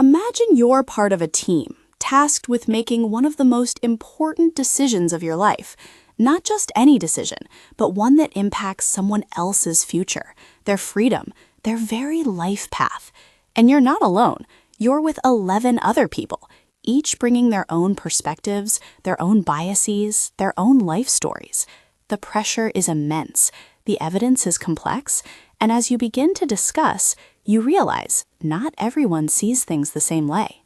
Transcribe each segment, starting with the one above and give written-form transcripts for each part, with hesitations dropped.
Imagine you're part of a team, tasked with making one of the most important decisions of your life. Not just any decision, but one that impacts someone else's future, their freedom, their very life path. And you're not alone. You're with 11 other people, each bringing their own perspectives, their own biases, their own life stories. The pressure is immense, the evidence is complex, and as you begin to discuss, you realize not everyone sees things the same way.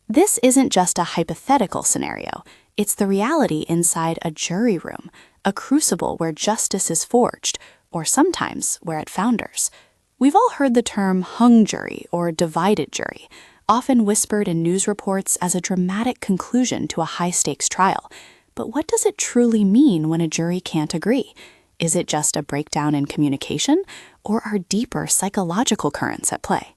This isn't just a hypothetical scenario. It's the reality inside a jury room, a crucible where justice is forged, or sometimes where it founders. We've all heard the term hung jury or divided jury, often whispered in news reports as a dramatic conclusion to a high-stakes trial. But what does it truly mean when a jury can't agree? Is it just a breakdown in communication, or are deeper psychological currents at play?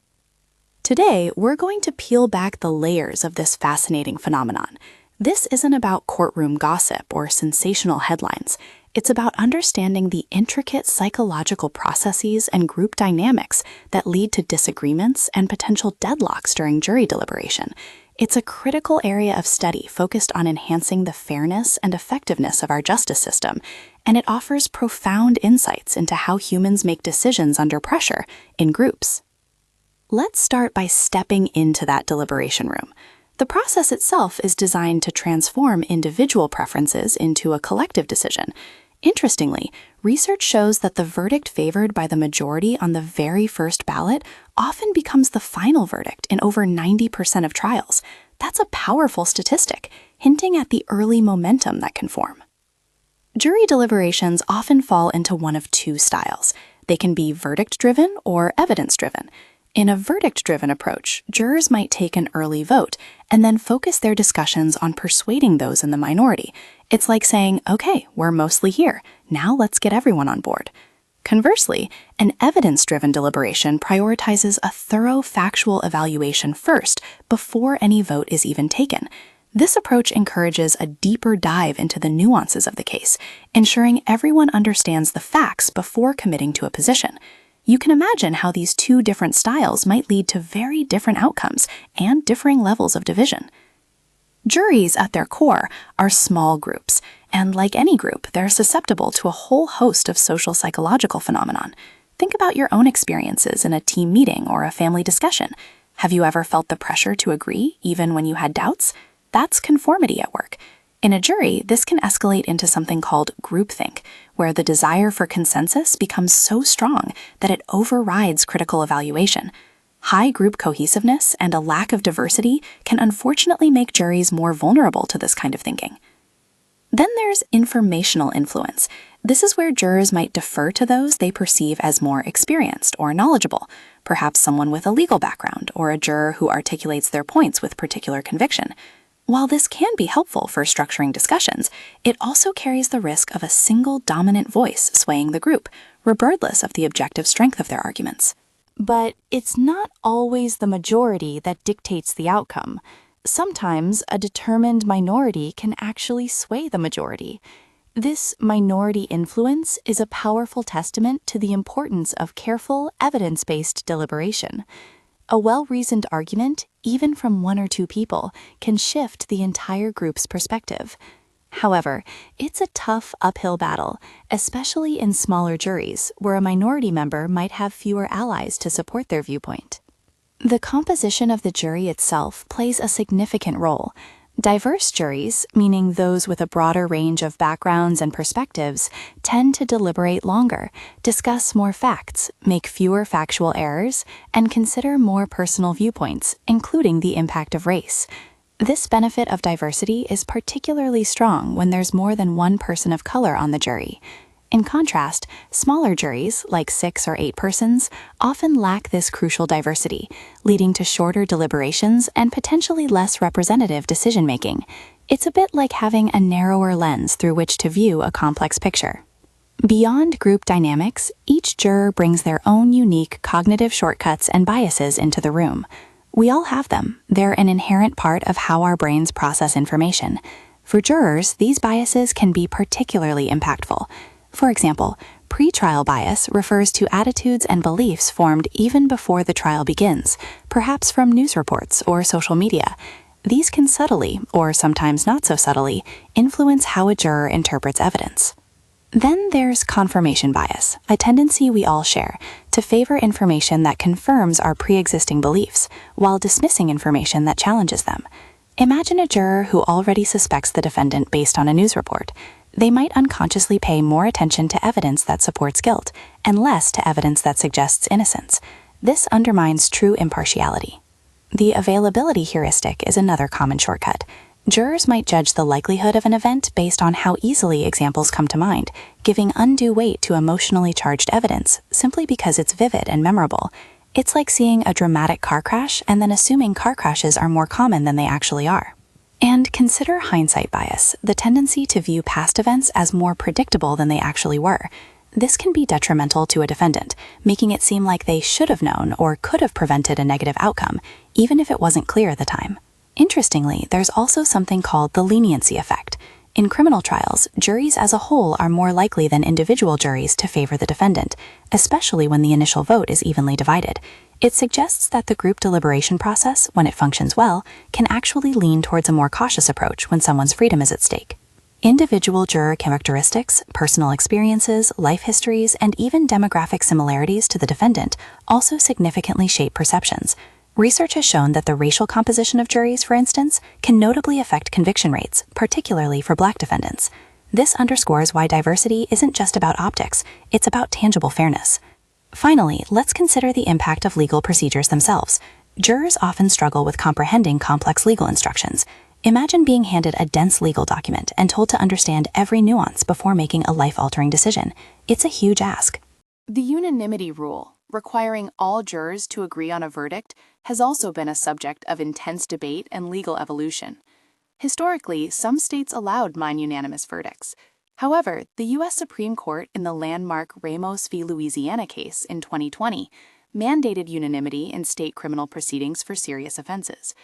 Today, we're going to peel back the layers of this fascinating phenomenon. This isn't about courtroom gossip or sensational headlines. It's about understanding the intricate psychological processes and group dynamics that lead to disagreements and potential deadlocks during jury deliberation. It's a critical area of study focused on enhancing the fairness and effectiveness of our justice system, and it offers profound insights into how humans make decisions under pressure in groups. Let's start by stepping into that deliberation room. The process itself is designed to transform individual preferences into a collective decision. Interestingly, research shows that the verdict favored by the majority on the very first ballot often becomes the final verdict in over 90% of trials. That's a powerful statistic, hinting at the early momentum that can form. Jury deliberations often fall into one of two styles. They can be verdict-driven or evidence-driven. In a verdict-driven approach, jurors might take an early vote and then focus their discussions on persuading those in the minority. It's like saying, okay, we're mostly here. Now let's get everyone on board. Conversely, an evidence-driven deliberation prioritizes a thorough factual evaluation first before any vote is even taken. This approach encourages a deeper dive into the nuances of the case, ensuring everyone understands the facts before committing to a position. You can imagine how these two different styles might lead to very different outcomes and differing levels of division. Juries, at their core, are small groups, and like any group, they're susceptible to a whole host of social psychological phenomenon. Think about your own experiences in a team meeting or a family discussion. Have you ever felt the pressure to agree, even when you had doubts? That's conformity at work. In a jury, this can escalate into something called groupthink, where the desire for consensus becomes so strong that it overrides critical evaluation. High group cohesiveness and a lack of diversity can unfortunately make juries more vulnerable to this kind of thinking. Then there's informational influence. This is where jurors might defer to those they perceive as more experienced or knowledgeable, perhaps someone with a legal background or a juror who articulates their points with particular conviction. While this can be helpful for structuring discussions, it also carries the risk of a single dominant voice swaying the group, regardless of the objective strength of their arguments. But it's not always the majority that dictates the outcome. Sometimes a determined minority can actually sway the majority. This minority influence is a powerful testament to the importance of careful, evidence-based deliberation. A well-reasoned argument, even from one or two people, can shift the entire group's perspective. However, it's a tough uphill battle, especially in smaller juries, where a minority member might have fewer allies to support their viewpoint. The composition of the jury itself plays a significant role. Diverse juries, meaning those with a broader range of backgrounds and perspectives, tend to deliberate longer, discuss more facts, make fewer factual errors, and consider more personal viewpoints, including the impact of race. This benefit of diversity is particularly strong when there's more than one person of color on the jury. In contrast, smaller juries, like 6 or 8 persons, often lack this crucial diversity, leading to shorter deliberations and potentially less representative decision-making. It's a bit like having a narrower lens through which to view a complex picture. Beyond group dynamics, each juror brings their own unique cognitive shortcuts and biases into the room. We all have them. They're an inherent part of how our brains process information. For jurors, these biases can be particularly impactful. For example, Pretrial bias refers to attitudes and beliefs formed even before the trial begins, perhaps from news reports or social media. These can subtly, or sometimes not so subtly, influence how a juror interprets evidence. Then there's confirmation bias, a tendency we all share to favor information that confirms our pre-existing beliefs while dismissing information that challenges them. Imagine a juror who already suspects the defendant based on a news report. They might unconsciously pay more attention to evidence that supports guilt and less to evidence that suggests innocence. This undermines true impartiality. The availability heuristic is another common shortcut. Jurors might judge the likelihood of an event based on how easily examples come to mind, giving undue weight to emotionally charged evidence simply because it's vivid and memorable. It's like seeing a dramatic car crash and then assuming car crashes are more common than they actually are. And consider hindsight bias, the tendency to view past events as more predictable than they actually were. This can be detrimental to a defendant, making it seem like they should have known or could have prevented a negative outcome, even if it wasn't clear at the time. Interestingly, there's also something called the leniency effect. In criminal trials, juries as a whole are more likely than individual juries to favor the defendant, especially when the initial vote is evenly divided. It suggests that the group deliberation process, when it functions well, can actually lean towards a more cautious approach when someone's freedom is at stake. Individual juror characteristics, personal experiences, life histories, and even demographic similarities to the defendant also significantly shape perceptions. Research has shown that the racial composition of juries, for instance, can notably affect conviction rates, particularly for Black defendants. This underscores why diversity isn't just about optics, it's about tangible fairness. Finally, let's consider the impact of legal procedures themselves. Jurors often struggle with comprehending complex legal instructions. Imagine being handed a dense legal document and told to understand every nuance before making a life-altering decision. It's a huge ask. The unanimity rule, requiring all jurors to agree on a verdict, has also been a subject of intense debate and legal evolution. Historically, some states allowed non-unanimous verdicts. However, the U.S. Supreme Court in the landmark Ramos v. Louisiana case in 2020 mandated unanimity in state criminal proceedings for serious offenses.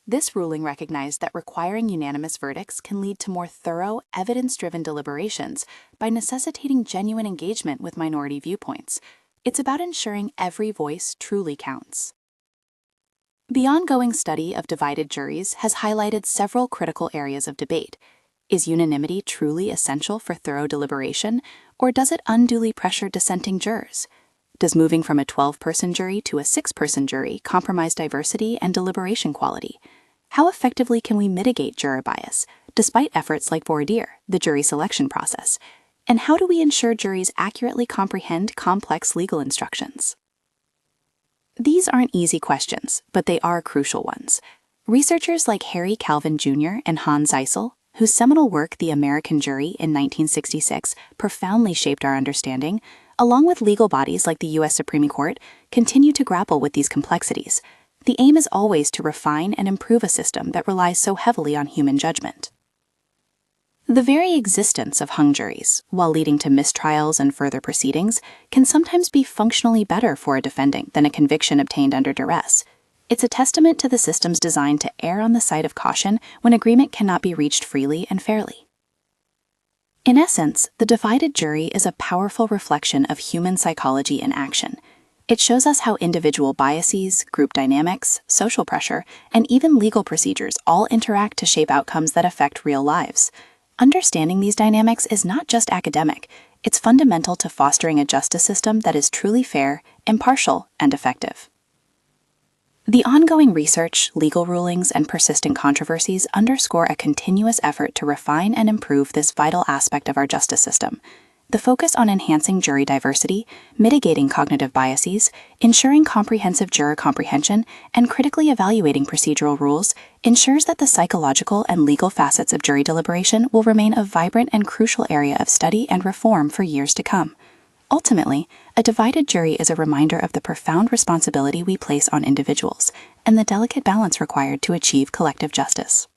This ruling recognized that requiring unanimous verdicts can lead to more thorough, evidence-driven deliberations by necessitating genuine engagement with minority viewpoints. It's about ensuring every voice truly counts. The ongoing study of divided juries has highlighted several critical areas of debate. Is unanimity truly essential for thorough deliberation, or does it unduly pressure dissenting jurors? Does moving from a 12-person jury to a 6-person jury compromise diversity and deliberation quality? How effectively can we mitigate juror bias, despite efforts like voir dire, the jury selection process? And how do we ensure juries accurately comprehend complex legal instructions? These aren't easy questions, but they are crucial ones. Researchers like Harry Calvin Jr. and Hans Zeisel, whose seminal work The American Jury in 1966 profoundly shaped our understanding, along with legal bodies like the U.S. Supreme Court, continue to grapple with these complexities. The aim is always to refine and improve a system that relies so heavily on human judgment. The very existence of hung juries, while leading to mistrials and further proceedings, can sometimes be functionally better for a defendant than a conviction obtained under duress. It's a testament to the system's design to err on the side of caution when agreement cannot be reached freely and fairly. In essence, the divided jury is a powerful reflection of human psychology in action. It shows us how individual biases, group dynamics, social pressure, and even legal procedures all interact to shape outcomes that affect real lives. Understanding these dynamics is not just academic, it's fundamental to fostering a justice system that is truly fair, impartial, and effective. The ongoing research, legal rulings, and persistent controversies underscore a continuous effort to refine and improve this vital aspect of our justice system. The focus on enhancing jury diversity, mitigating cognitive biases, ensuring comprehensive juror comprehension, and critically evaluating procedural rules ensures that the psychological and legal facets of jury deliberation will remain a vibrant and crucial area of study and reform for years to come. Ultimately, a divided jury is a reminder of the profound responsibility we place on individuals and the delicate balance required to achieve collective justice.